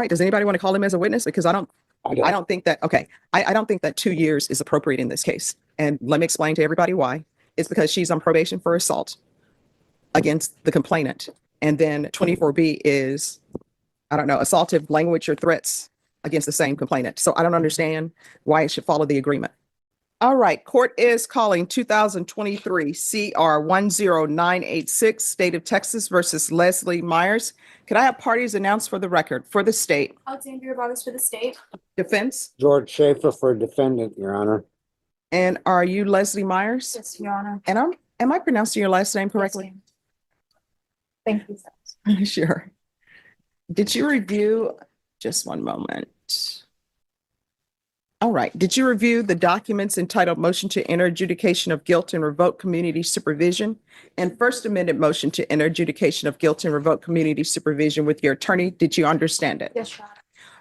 right, does anybody want to call him as a witness? Because I don't think that, okay, I don't think that 2 years is appropriate in this case. And let me explain to everybody why. It's because she's on probation for assault against the complainant. And then 24B is, I don't know, assaultive language or threats against the same complainant. So I don't understand why it should follow the agreement. All right, court is calling 2023 CR 10986, State of Texas versus Leslie Meyers. Could I have parties announced for the record for the state? Alexandria Bogus for the state. Defense? George Schaefer for defendant, Your Honor. And are you Leslie Meyers? Yes, Your Honor. And am I pronouncing your last name correctly? Yes, thank you. Sure. Did you review, just one moment. All right. Did you review the documents entitled Motion to Enter Adjudication of Guilt and Revoke Community Supervision and First Amendment Motion to Enter Adjudication of Guilt and Revoke Community Supervision with your attorney? Did you understand it? Yes, Your Honor.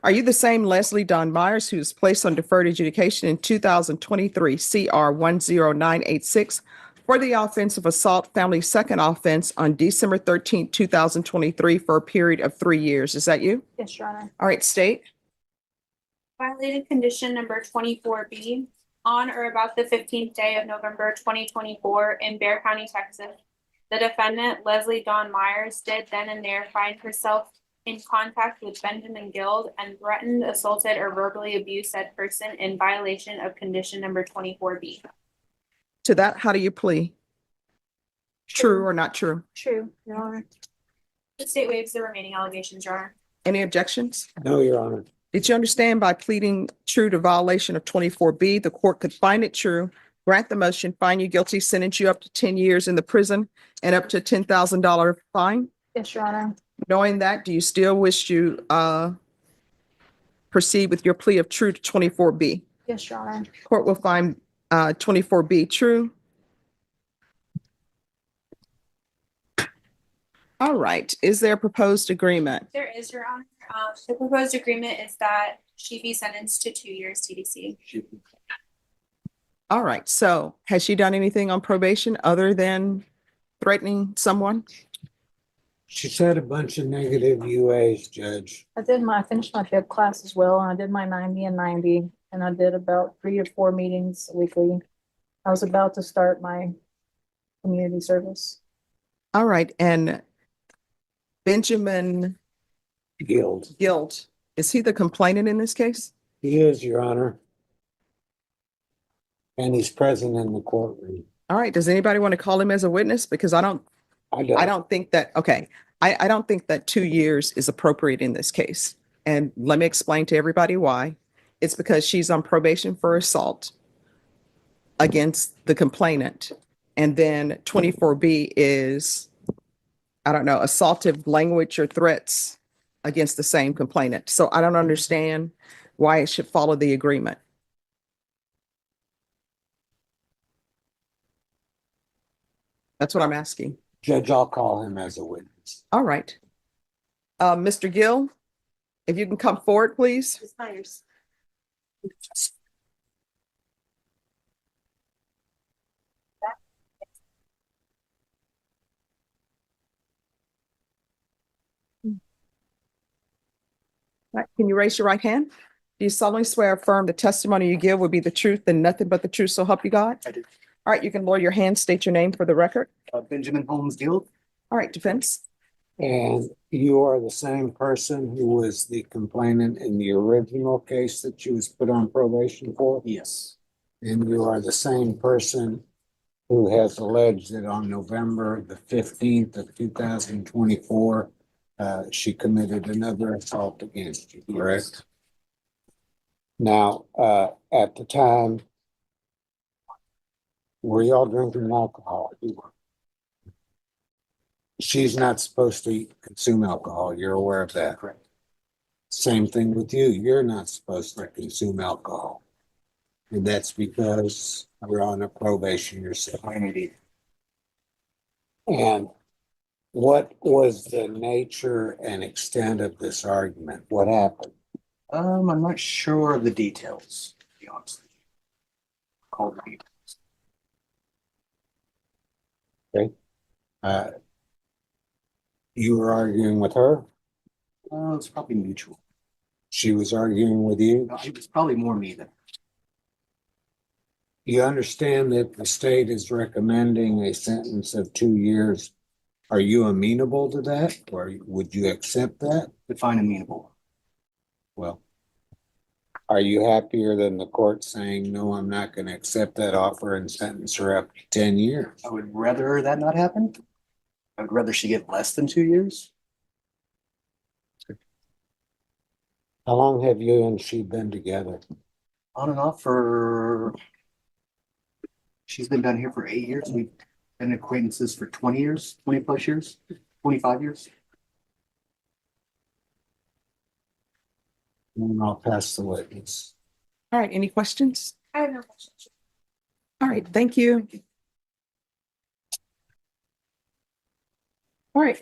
Are you the same Leslie Don Meyers who was placed on deferred adjudication in 2023 CR 10986 for the offense of assault family second offense on December 13, 2023 for a period of 3 years? Is that you? Yes, Your Honor. All right, state. Violated condition number 24B on or about the 15th day of November 2024 in Bexar County, Texas. The defendant, Leslie Don Meyers, did then and there find herself in contact with Benjamin Gild and threatened, assaulted, or verbally abused said person in violation of condition number 24B. To that, how do you plea? True or not true? True, Your Honor. The state waives the remaining allegations, Your Honor. Any objections? No, Your Honor. Did you understand by pleading true to violation of 24B, the court could find it true, grant the motion, find you guilty, sentence you up to 10 years in the prison and up to a $10,000 fine? Yes, Your Honor. Knowing that, do you still wish to proceed with your plea of true to 24B? Yes, Your Honor. Court will find 24B true. All right. Is there a proposed agreement? There is, Your Honor. The proposed agreement is that she be sentenced to 2 years TDC. All right. So has she done anything on probation other than threatening someone? She said a bunch of negative UAs, Judge. I finished my fifth class as well, and I did my 90 and 90, and I did about 3 to 4 meetings weekly. I was about to start my community service. All right. And Benjamin Gild. Gild, is he the complainant in this case? He is, Your Honor. And he's present in the courtroom. All right. Does anybody want to call him as a witness? Because I don't think that, okay. I don't think that 2 years is appropriate in this case. And let me explain to everybody why. It's because she's on probation for assault against the complainant. And then 24B is, I don't know, assaultive language or threats against the same complainant. So I don't understand why it should follow the agreement. That's what I'm asking. Judge, I'll call him as a witness. All right. Mr. Gill, if you can come forward, please. Ms. Myers. Right. Can you raise your right hand? Do you solemnly swear or affirm the testimony you give will be the truth and nothing but the truth, so help you God? I do. All right, you can lower your hand, state your name for the record. Benjamin Holmes Gild. All right, defense. And you are the same person who was the complainant in the original case that she was put on probation for? Yes. And you are the same person who has alleged that on November the 15th of 2024, she committed another assault against you, correct? Now, at the time, were y'all drinking alcohol? She's not supposed to consume alcohol. You're aware of that? Correct. Same thing with you. You're not supposed to consume alcohol. And that's because you're on a probation yourself. Indeed. And what was the nature and extent of this argument? What happened? I'm not sure of the details, to be honest with you. Call the details. You were arguing with her? It's probably mutual. She was arguing with you. No, it was probably more me than. You understand that the state is recommending a sentence of 2 years. Are you amenable to that, or would you accept that? Define amenable. Well, are you happier than the court saying, no, I'm not going to accept that offer and sentence her up to 10 years? I would rather that not happen. I would rather she get less than 2 years. How long have you and she been together? On and off for. She's been down here for 8 years. We've been acquaintances for 20 years, 20 plus years, 25 years. And I'll pass the witness. All right, any questions? I have no questions. All right, thank you. All right.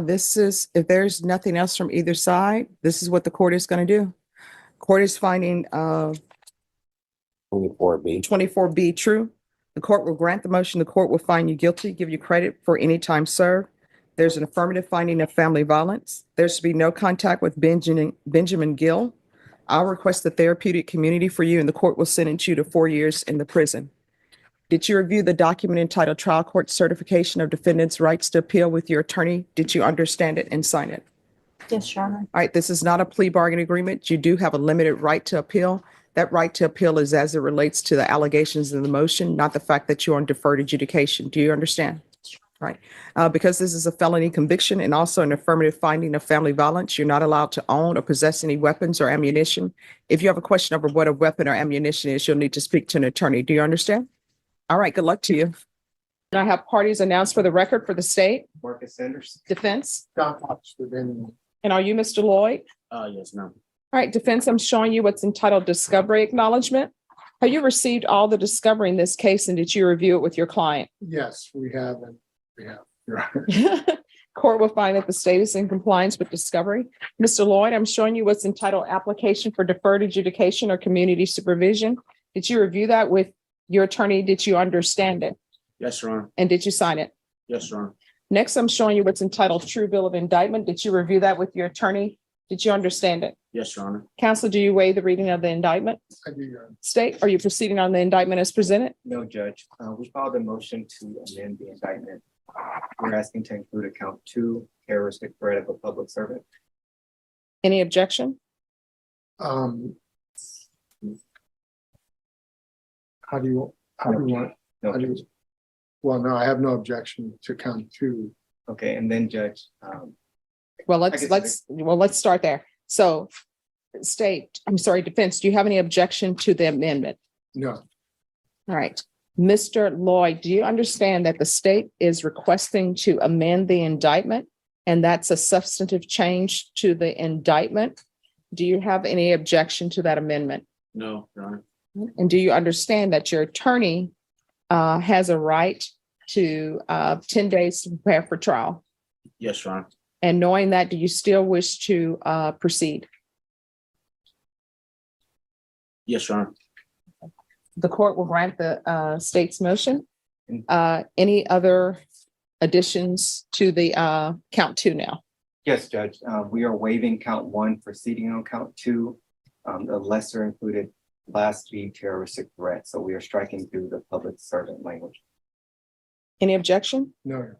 This is, if there's nothing else from either side, this is what the court is going to do. Court is finding 24B. 24B true. The court will grant the motion. The court will find you guilty, give you credit for any time served. There's an affirmative finding of family violence. There should be no contact with Benjamin Gill. I'll request the therapeutic community for you, and the court will sentence you to 4 years in the prison. Did you review the document entitled Trial Court Certification of Defendant's Rights to Appeal with your attorney? Did you understand it and sign it? Yes, Your Honor. All right, this is not a plea bargain agreement. You do have a limited right to appeal. That right to appeal is as it relates to the allegations in the motion, not the fact that you're on deferred adjudication. Do you understand? Right. Because this is a felony conviction and also an affirmative finding of family violence, you're not allowed to own or possess any weapons or ammunition. If you have a question over what a weapon or ammunition is, you'll need to speak to an attorney. Do you understand? All right, good luck to you. And I have parties announced for the record for the state, Marcus Sanders. defense. John Oxford and. And are you Mr. Lloyd? Yes, ma'am. All right, defense, I'm showing you what's entitled discovery acknowledgement. Have you received all the discovery in this case and did you review it with your client? Yes, we have, and we have. Your Honor. Court will find that the state is in compliance with discovery. Mr. Lloyd, I'm showing you what's entitled application for deferred adjudication or community supervision. Did you review that with your attorney? Did you understand it? Yes, Your Honor. And did you sign it? Yes, Your Honor. Next, I'm showing you what's entitled true bill of indictment. Did you review that with your attorney? Did you understand it? Yes, Your Honor. Counsel, do you waive the reading of the indictment? I do, Your Honor. State, are you proceeding on the indictment as presented? No, Judge. We filed a motion to amend the indictment. We're asking to include account 2, terroristic threat of a public servant. Any objection? How do you want? No, How do you- Judge. Well, no, I have no objection to count 2. Okay, and then Judge, Well, I guess let's start there. So defense, do you have any objection to the amendment? No, All right. Mr. Lloyd, do you understand that the state is requesting to amend the indictment? And that's a substantive change to the indictment? Do you have any objection to that amendment? No, Your Honor. And do you understand that your attorney has a right to 10 days to prepare for trial? Yes, Your Honor. And knowing that, do you still wish to proceed? Yes, Your Honor. The court will grant the state's motion. Any other additions to the count 2 now? yes, Judge, we are waiving count 1, proceeding on count 2. The lesser included Class B terroristic threat. So we are striking through the public servant language. Any objection? no.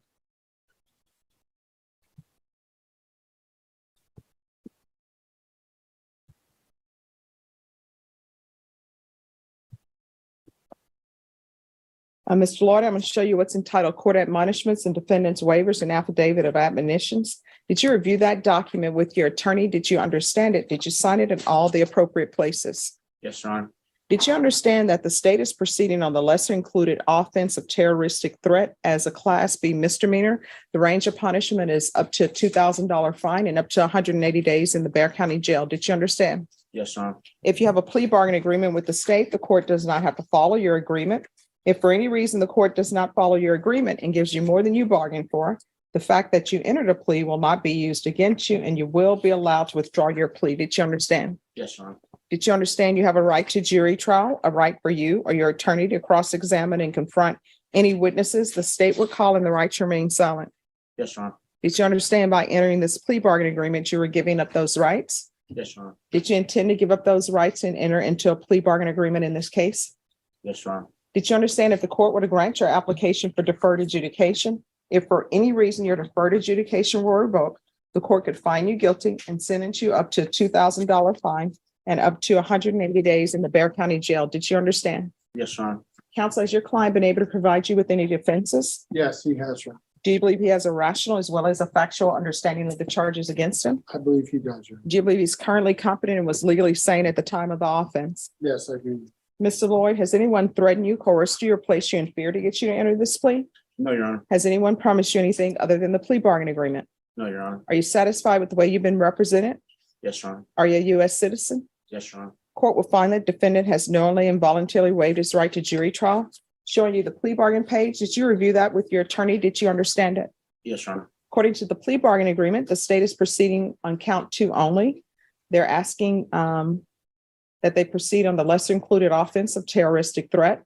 Mr. Lloyd, I'm going to show you what's entitled Court Admonishments and Defendants Waivers and Affidavit of Admonitions. Did you review that document with your attorney? Did you understand it? Did you sign it in all the appropriate places? Yes, Your Honor. Did you understand that the state is proceeding on the lesser included offense of terroristic threat as a Class B misdemeanor? The range of punishment is up to a $2,000 fine and up to 180 days in the Bexar County Jail. Did you understand? Yes, Your Honor. If you have a plea bargain agreement with the state, the court does not have to follow your agreement. If for any reason the court does not follow your agreement and gives you more than you bargained for, the fact that you entered a plea will not be used against you and you will be allowed to withdraw your plea. Did you understand? Yes, Your Honor. Did you understand you have a right to jury trial, a right for you or your attorney to cross-examine and confront any witnesses the state would call and the right to remain silent? Yes, Your Honor. Did you understand by entering this plea bargaining agreement, you were giving up those rights? Yes, Your Honor. Did you intend to give up those rights and enter into a plea bargaining agreement in this case? Yes, Your Honor. Did you understand if the court were to grant your application for deferred adjudication, if for any reason your deferred adjudication were revoked, the court could find you guilty and sentence you up to a $2,000 fine and up to 180 days in the Bear County Jail? Did you understand? Yes, Your Honor. Counsel, has your client been able to provide you with any defenses? Yes, he has, Your Honor. Do you believe he has a rational as well as a factual understanding of the charges against him? I believe he does, Your Honor. Do you believe he's currently competent and was legally sane at the time of the offense? Yes, I do. Mr. Lloyd, has anyone threatened you, coerced you, or placed you in fear to get you to enter this plea? No, Your Honor. Has anyone promised you anything other than the plea bargain agreement? No, Your Honor. Are you satisfied with the way you've been represented? Yes, Your Honor. Are you a U.S. citizen? Yes, Your Honor. Court will find that defendant has knowingly and voluntarily waived his right to jury trial. Showing you the plea bargain page. Did you review that with your attorney? Did you understand it? Yes, Your Honor. According to the plea bargain agreement, the state is proceeding on count 2 only. They're asking that they proceed on the lesser included offense of terroristic threat.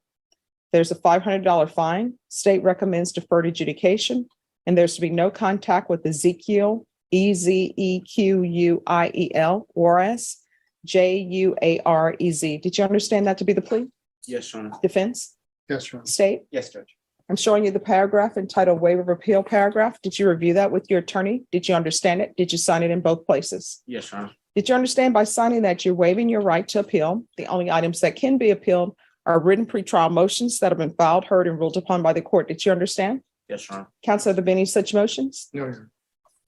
There's a $500 fine. State recommends deferred adjudication, and there's to be no contact with Ezekiel, Ezequiuiel, Juarez, Juarez. Did you understand that to be the plea? Yes, Your Honor. Defense? Yes, Your Honor. State? Yes, Judge. I'm showing you the paragraph entitled waiver of appeal paragraph. Did you review that with your attorney? Did you understand it? Did you sign it in both places? Yes, Your Honor. Did you understand by signing that you're waiving your right to appeal? The only items that can be appealed are written pretrial motions that have been filed, heard, and ruled upon by the court. Did you understand? Yes, Your Honor. Counsel, have there been any such motions? No, Your Honor.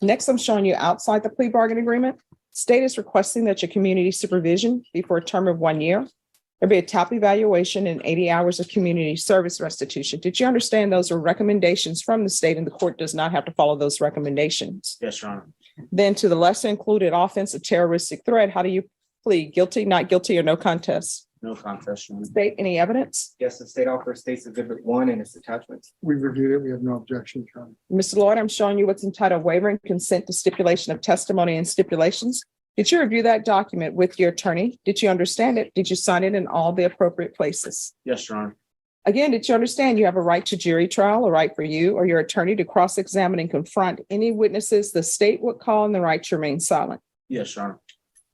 Next, I'm showing you outside the plea bargain agreement. State is requesting that your community supervision be for a term of 1 year. There'll be a top evaluation and 80 hours of community service restitution. Did you understand those are recommendations from the state and the court does not have to follow those recommendations? Yes, Your Honor. Then to the lesser included offense of terroristic threat, how do you plead? Guilty, not guilty, or no contest? No contest, Your Honor. State, any evidence? Yes, the state offers State's Exhibit 1 and its attachments. We reviewed it. We have no objection, Your Honor. Mr. Lloyd, I'm showing you what's entitled waiver and consent to stipulation of testimony and stipulations. Did you review that document with your attorney? Did you understand it? Did you sign it in all the appropriate places? Yes, Your Honor. Again, did you understand you have a right to jury trial, a right for you or your attorney to cross-examine and confront any witnesses the state would call and the right to remain silent? Yes, Your Honor.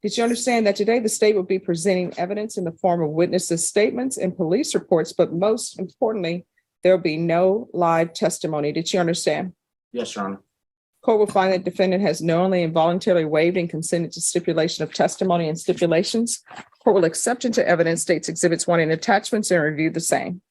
Did you understand that today the state will be presenting evidence in the form of witnesses' statements and police reports, but most importantly, there will be no live testimony? Did you understand? Yes, Your Honor. Court will find that defendant has knowingly and voluntarily waived and consented to stipulation of testimony and stipulations. Court will accept into evidence State's Exhibits 1 and attachments and review the same.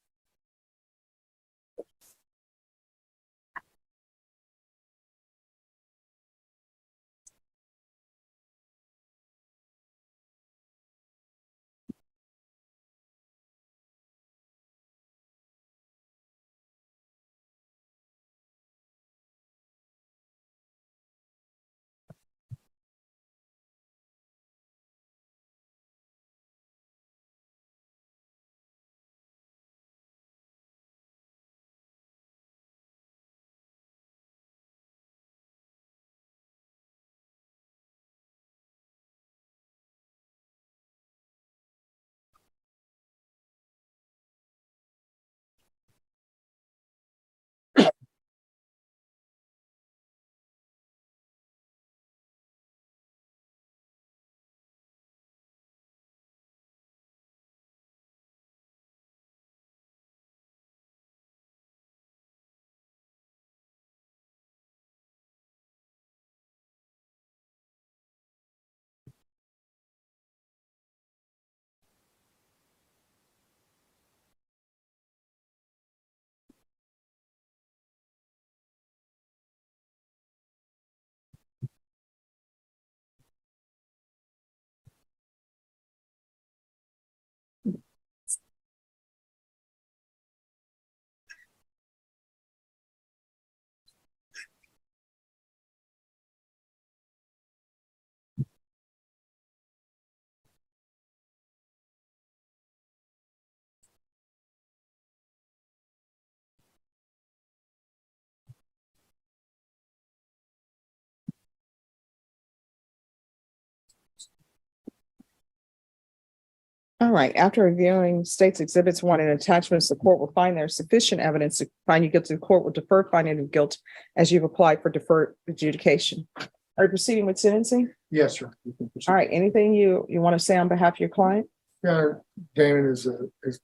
All right, after reviewing state's exhibits 1 and attachments, the court will find there's sufficient evidence to find you guilty. The court will defer finding of guilt as you've applied for deferred adjudication. Are you proceeding with sentencing? Yes, sir. You can proceed. All right, anything you want to say on behalf of your client? Yeah, Damon has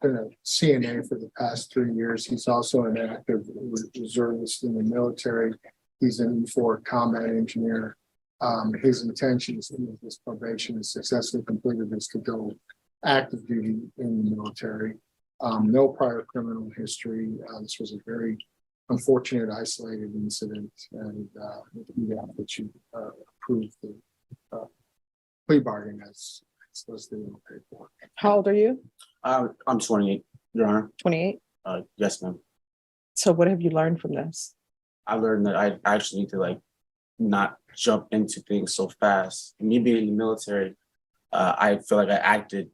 been a CNA for the past 3 years. He's also an active reservist in the military. He's an E4 combat engineer. His intentions in his probation is successfully completed is to go active duty in the military. No prior criminal history. This was a very unfortunate, isolated incident, and we ask that you approve the plea bargain as listed in the paperwork. How old are you? I'm 28, Your Honor. 28? Yes, ma'am. So what have you learned from this? I learned that I actually need to like not jump into things so fast. Me being in the military, I feel like I acted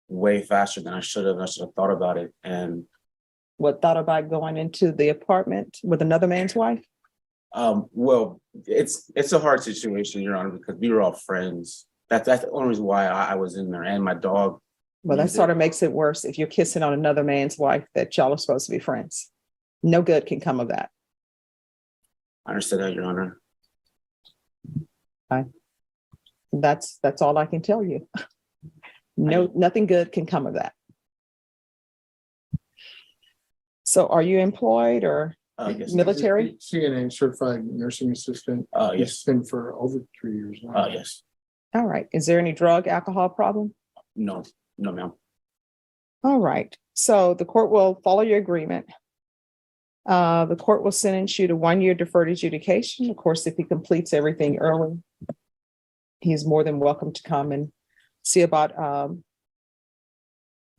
way faster than I should have. I should have thought about it. And What, thought about going into the apartment with another man's wife? well, it's a hard situation, Your Honor, because we were all friends. That's the only reason why I was in there, and my dog. Well, that sort of makes it worse if you're kissing on another man's wife that y'all are supposed to be friends. No good can come of that. I understand that, Your Honor. That's all I can tell you. No, nothing good can come of that. So are you employed or Yes. military? CNA, certified nursing assistant. Yes. It's been for over 3 years now. Yes. All right. Is there any drug, alcohol problem? No, ma'am. All right. So the court will follow your agreement. The court will sentence you to 1 year deferred adjudication. Of course, if he completes everything early, he's more than welcome to come and see about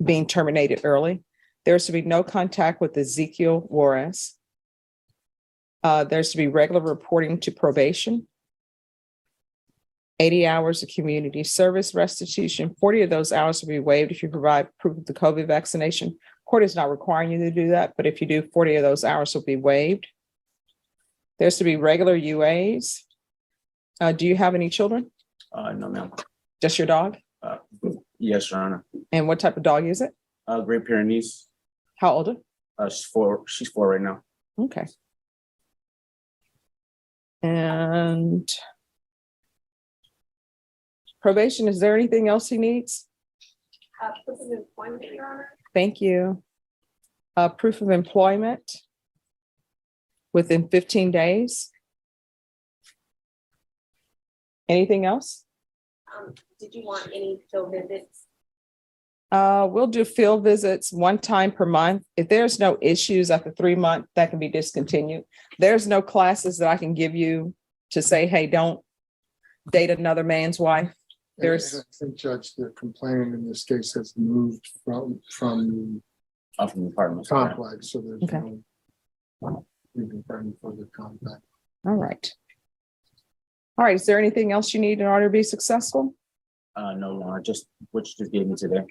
being terminated early. There's to be no contact with Ezekiel Juarez. There's to be regular reporting to probation. 80 hours of community service restitution. 40 of those hours will be waived if you provide proof of the COVID vaccination. Court is not requiring you to do that, but if you do, 40 of those hours will be waived. There's to be regular UAs. Do you have any children? No, ma'am. Just your dog? Yes, Your Honor. And what type of dog is it? Great Pyrenees. How old? She's 4. She's 4 right now. Okay. And probation, is there anything else he needs? Proof of employment, Your Honor. Thank you. Proof of employment within 15 days. Anything else? Did you want any field visits? We'll do field visits 1 time per month. If there's no issues after 3 months, that can be discontinued. There's no classes that I can give you to say, hey, don't date another man's wife. There's- And I think, Judge, the complainant in this case has moved from From the apartment. the complex, so there's Okay. no even friendly for the contact. All right. All right, is there anything else you need in order to be successful? No, Your Honor, just what you just gave me today.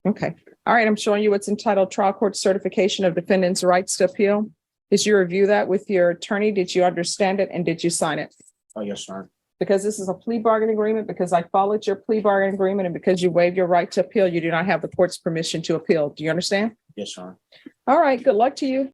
Okay. All right, I'm showing you what's entitled Trial Court Certification of Defendant's Rights to Appeal. Did you review that with your attorney? Did you understand it and did you sign it? Yes, Your Honor. Because this is a plea bargain agreement, because I followed your plea bargain agreement, and because you waived your right to appeal, you do not have the court's permission to appeal. Do you understand? Yes, Your Honor. All right, good luck to you.